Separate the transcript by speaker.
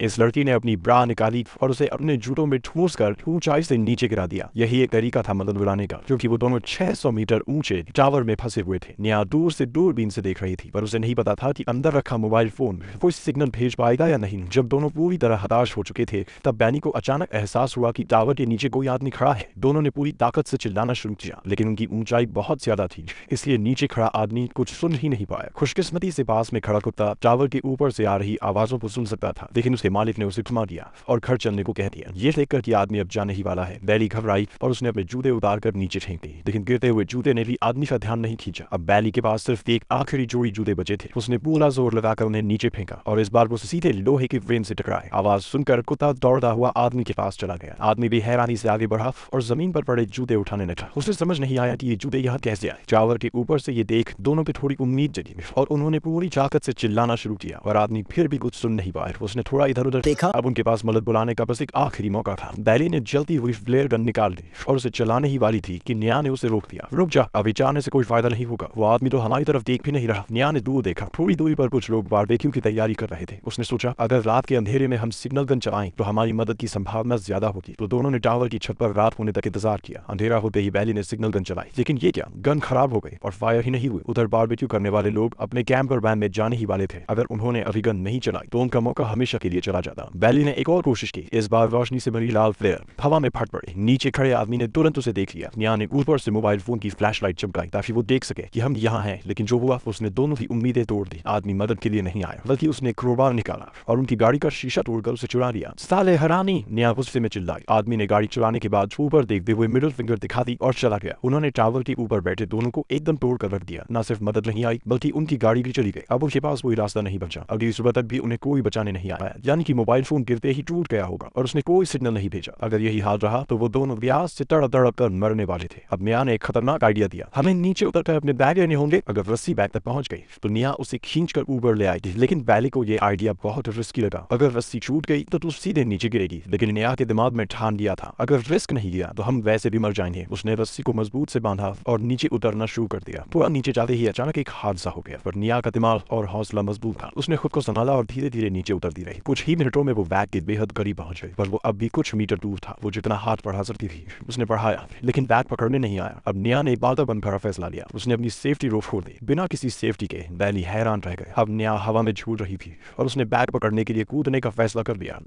Speaker 1: इस लड़की ने अपनी ब्रा निकाली और उसे अपने जूतों में ठूस कर ऊंचाई से नीचे गिरा दिया। यही एक तरीका था मदद बुलाने का, क्योंकि वो दोनों 600 मीटर ऊंचे टावर में फंसे हुए थे। निया दूर से दूरबीन से देख रही थी, पर उसे नहीं पता था कि अंदर रखा मोबाइल फोन कोई सिग्नल भेज पाएगा या नहीं। जब दोनों पूरी तरह हताश हो चुके थे, तब बैनी को अचानक एहसास हुआ कि टावर के नीचे कोई आदमी खड़ा है। दोनों ने पूरी ताकत से चिल्लाना शुरू किया, लेकिन उनकी ऊंचाई बहुत ज्यादा थी, इसलिए नीचे खड़ा आदमी कुछ सुन ही नहीं पाया। खुशकिस्मती से पास में खड़ा कुत्ता टावर के ऊपर से आ रही आवाजों को सुन सकता था, लेकिन उसके मालिक ने उसे थमा दिया और घर चलने को कह दिया। ये देखकर कि आदमी अब जाने ही वाला है, बैली घबराई और उसने अपने जूते उतार कर नीचे फेंक दिए, लेकिन गिरते हुए जूते ने भी आदमी का ध्यान नहीं खींचा। अब बैली के पास सिर्फ एक आखिरी जोड़ी जूते बचे थे। उसने पूरा जोर लगाकर उन्हें नीचे फेंका और इस बार वो सीधे लोहे के फ्रेम से टकराए। आवाज सुनकर कुत्ता दौड़ता हुआ आदमी के पास चला गया। आदमी भी हैरानी से आगे बढ़ा और जमीन पर पड़े जूते उठाने लगा। उसे समझ नहीं आया कि ये जूते यहाँ कैसे आए। टावर के ऊपर से ये देख दोनों पे थोड़ी उम्मीद जगी और उन्होंने पूरी ताकत से चिल्लाना शुरू किया, और आदमी फिर भी कुछ सुन नहीं पाया। उसने थोड़ा इधर उधर देखा। अब उनके पास मदद बुलाने का बस एक आखिरी मौका था। बैली ने जलती हुई फ्लेयर गन निकाल ली और उसे चलाने ही वाली थी कि निया ने उसे रोक दिया। रुक जा, अभी जाने से कोई फायदा नहीं होगा। वो आदमी तो हमारी तरफ देख भी नहीं रहा। निया ने दूर देखा। थोड़ी दूरी पर कुछ लोग बारबेक्यू की तैयारी कर रहे थे। उसने सोचा, अगर रात के अंधेरे में हम सिग्नल गन चलाएं तो हमारी मदद की संभावना ज्यादा होगी। तो दोनों ने टावर की छत पर रात होने तक इंतजार किया। अंधेरा होते ही बैली ने सिग्नल गन चलाई, लेकिन ये क्या, गन खराब हो गई और फायर ही नहीं हुई। उधर बारबेक्यू करने वाले लोग अपने कैंपर वैन में जाने ही वाले थे। अगर उन्होंने अभी गन नहीं चलाई तो उनका मौका हमेशा के लिए चला जाता। बैली ने एक और कोशिश की। इस बार रोशनी से भरी लाल फ्लेयर हवा में फट पड़ी। नीचे खड़े आदमी ने तुरंत उसे देख लिया। निया ने ऊपर से मोबाइल फोन की फ्लैशलाइट चमकाई ताकि वो देख सके कि हम यहाँ हैं, लेकिन जो हुआ उसने दोनों की उम्मीदें तोड़ दी। आदमी मदद के लिए नहीं आया, बल्कि उसने क्रोबार निकाला और उनकी गाड़ी का शीशा तोड़कर उसे चुरा लिया। साले हरानी, निया गुस्से में चिल्लाई। आदमी ने गाड़ी चलाने के बाद ऊपर देखते हुए मिडिल फिंगर दिखा दी और चला गया। उन्होंने टावर के ऊपर बैठे दोनों को एकदम तोड़ कर रख दिया। न सिर्फ मदद नहीं आई, बल्कि उनकी गाड़ी भी चली गई। अब उनके पास कोई रास्ता नहीं बचा। अगली सुबह तक भी उन्हें कोई बचाने नहीं आया, यानी कि मोबाइल फोन गिरते ही टूट गया होगा और उसने कोई सिग्नल नहीं भेजा। अगर यही हाल रहा तो वो दोनों प्यास से तड़प तड़प कर मरने वाले थे। अब निया ने एक खतरनाक आइडिया दिया। हमें नीचे उतर कर अपने बैग लेने होंगे। अगर रस्सी बैग तक पहुंच गई तो निया उसे खींच कर ऊपर ले आएगी, लेकिन बैली को यह आइडिया बहुत रिस्की लगा। अगर रस्सी छूट गई तो तू सीधे नीचे गिरेगी, लेकिन निया के दिमाग में ठान लिया था, अगर रिस्क नहीं लिया तो हम वैसे भी मर जाएंगे। उसने रस्सी को मजबूत से बांधा और नीचे उतरना शुरू कर दिया। पूरा नीचे जाते ही अचानक एक हादसा हो गया, पर निया का दिमाग और हौसला मजबूत था। उसने खुद को संभाला और धीरे धीरे नीचे उतरती रही। कुछ ही मिनटों में वो बैग के बेहद करीब पहुंच गई, पर वो अब भी कुछ मीटर दूर था। वो जितना हाथ बढ़ा सकती थी उसने बढ़ाया, लेकिन बैग पकड़ने नहीं आया। अब निया ने बाधा बंद कर फैसला लिया। उसने अपनी सेफ्टी रोक खोल दी। बिना किसी सेफ्टी के बैली हैरान रह गए। अब निया हवा में झूल रही थी और उसने बैग पकड़ने के लिए कूदने का फैसला कर लिया।